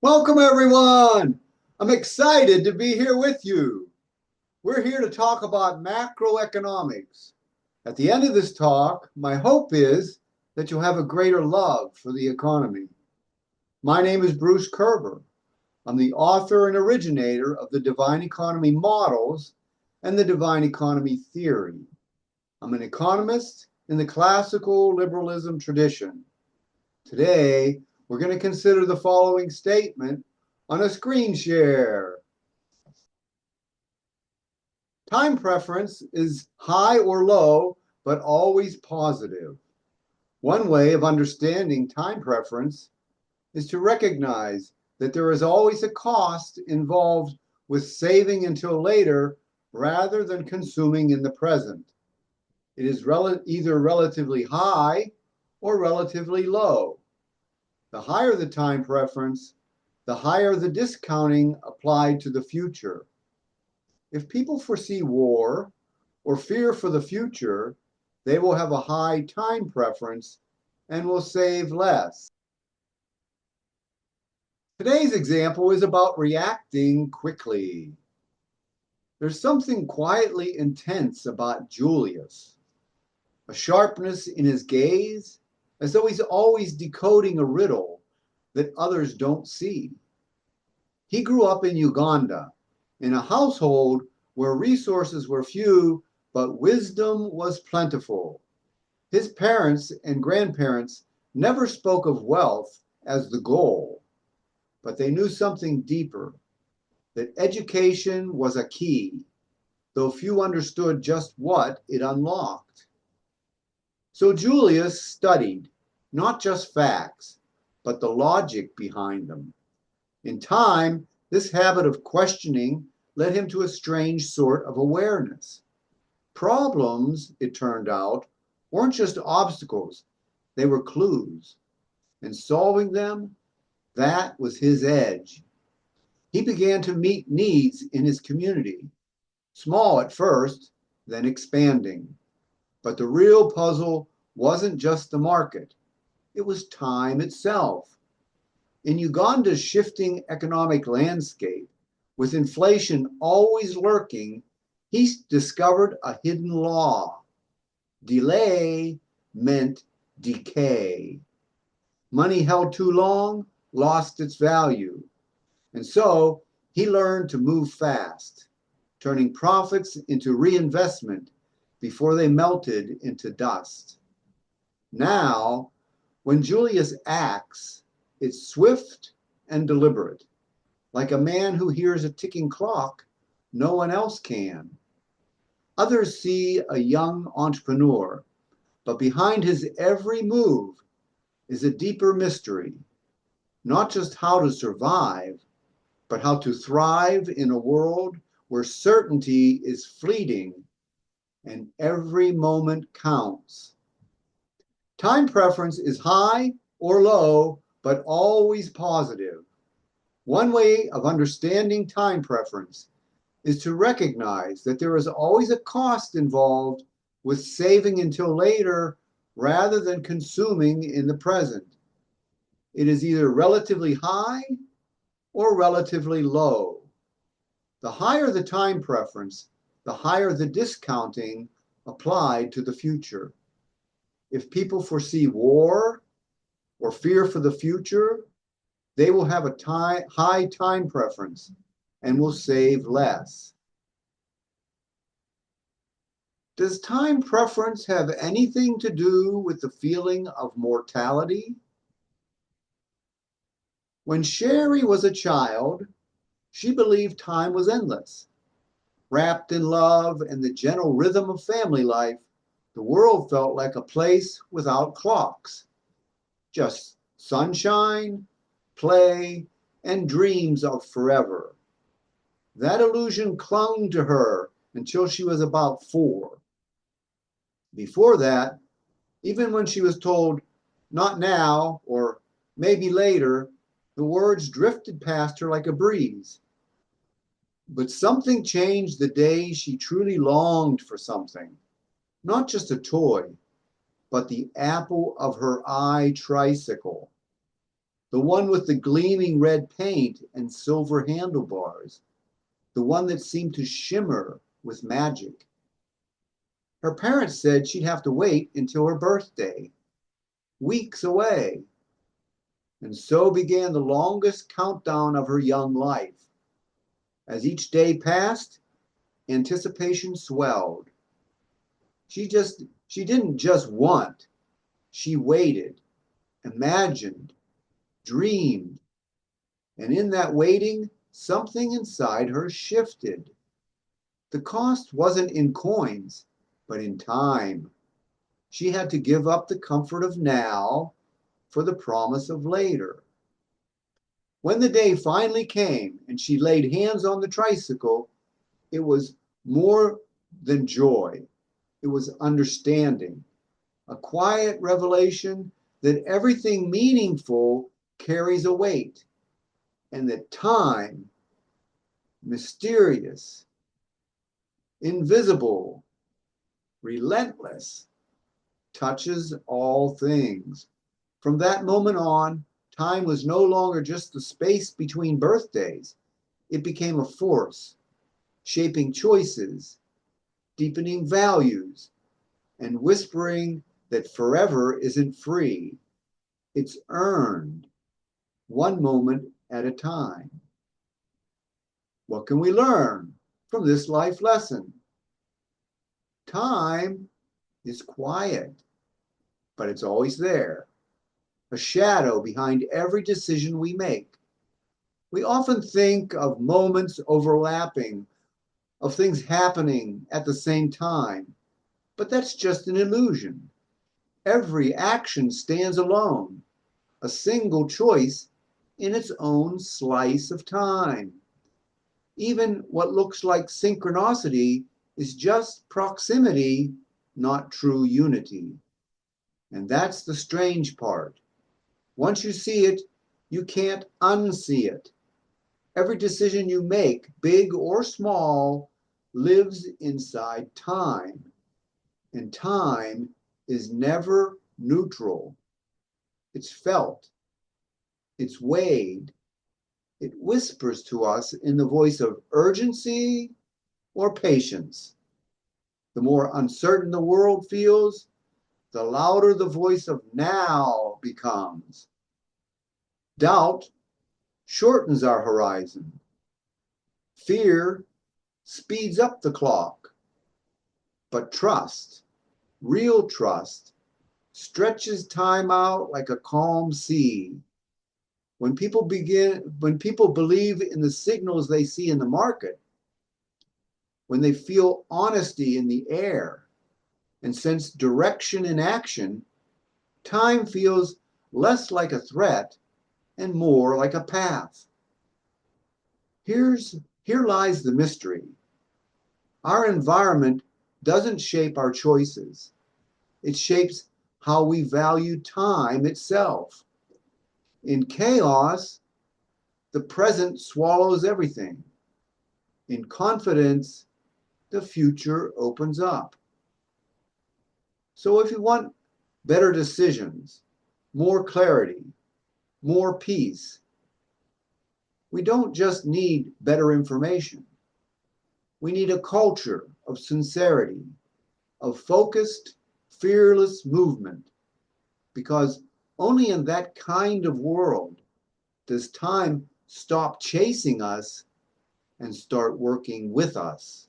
Welcome, everyone. I'm excited to be here with you. We're here to talk about macroeconomics. At the end of this talk, my hope is that you'll have a greater love for the economy. My name is Bruce Kerber. I'm the author and originator of the Divine Economy models and the Divine Economy theory. I'm an economist in the classical liberalism tradition. Today, we're going to consider the following statement on a screen share. Time preference is high or low, but always positive. One way of understanding time preference is to recognize that there is always a cost involved with saving until later rather than consuming in the present. It is either relatively high or relatively low. The higher the time preference, the higher the discounting applied to the future. If people foresee war or fear for the future, they will have a high time preference and will save less. Today's example is about reacting quickly. There's something quietly intense about Julius, a sharpness in his gaze, as though he's always decoding a riddle that others don't see. He grew up in Uganda, in a household where resources were few, but wisdom was plentiful. His parents and grandparents never spoke of wealth as the goal, but they knew something deeper, that education was a key, though few understood just what it unlocked. So Julius studied not just facts, but the logic behind them. In time, this habit of questioning led him to a strange sort of awareness. Problems, it turned out, weren't just obstacles, they were clues. And solving them, that was his edge. He began to meet needs in his community, small at first, then expanding. But the real puzzle wasn't just the market, it was time itself. In Uganda's shifting economic landscape, with inflation always lurking, he discovered a hidden law. Delay meant decay. Money held too long lost its value. And so he learned to move fast, turning profits into reinvestment before they melted into dust. Now, when Julius acts, it's swift and deliberate. Like a man who hears a ticking clock, no one else can. Others see a young entrepreneur, but behind his every move is a deeper mystery. Not just how to survive, but how to thrive in a world where certainty is fleeting and every moment counts. Time preference is high or low, but always positive. One way of understanding time preference is to recognize that there is always a cost involved with saving until later rather than consuming in the present. It is either relatively high or relatively low. The higher the time preference, the higher the discounting applied to the future. If people foresee war or fear for the future, they will have a high time preference and will save less. Does time preference have anything to do with the feeling of mortality? When Sherry was a child, she believed time was endless. Wrapped in love and the gentle rhythm of family life, the world felt like a place without clocks. Just sunshine, play, and dreams of forever. That illusion clung to her until she was about 4. Before that, even when she was told, not now, or maybe later, the words drifted past her like a breeze. But something changed the day she truly longed for something. Not just a toy, but the apple of her eye tricycle. the one with the gleaming red paint and silver handlebars, the one that seemed to shimmer with magic. Her parents said she'd have to wait until her birthday, weeks away. And so began the longest countdown of her young life. As each day passed, anticipation swelled. She didn't just want, she waited, imagined, dreamed. And in that waiting, something inside her shifted. The cost wasn't in coins, but in time. She had to give up the comfort of now for the promise of later. When the day finally came and she laid hands on the tricycle, it was more than joy. It was understanding, a quiet revelation that everything meaningful carries a weight, and that time, mysterious, invisible, relentless, touches all things. From that moment on, time was no longer just the space between birthdays. It became a force, shaping choices, deepening values, and whispering that forever isn't free. It's earned, one moment at a time. What can we learn from this life lesson? Time is quiet, but it's always there, a shadow behind every decision we make. We often think of moments overlapping, of things happening at the same time, but that's just an illusion. Every action stands alone, a single choice in its own slice of time. Even what looks like synchronicity is just proximity, not true unity. And that's the strange part. Once you see it, you can't unsee it. Every decision you make, big or small, lives inside time. And time is never neutral. It's felt. It's weighed. It whispers to us in the voice of urgency or patience. The more uncertain the world feels, the louder the voice of now becomes. Doubt shortens our horizon. Fear speeds up the clock. But trust, real trust, stretches time out like a calm sea. When people believe in the signals they see in the market, when they feel honesty in the air and sense direction in action, time feels less like a threat and more like a path. Here lies the mystery. Our environment doesn't shape our choices. It shapes how we value time itself. In chaos, the present swallows everything. In confidence, the future opens up. So if you want better decisions, more clarity, more peace, we don't just need better information. We need a culture of sincerity, of focused, fearless movement, because only in that kind of world does time stop chasing us and start working with us.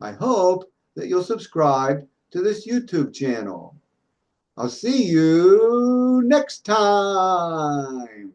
I hope that you'll subscribe to this YouTube channel. I'll see you next time.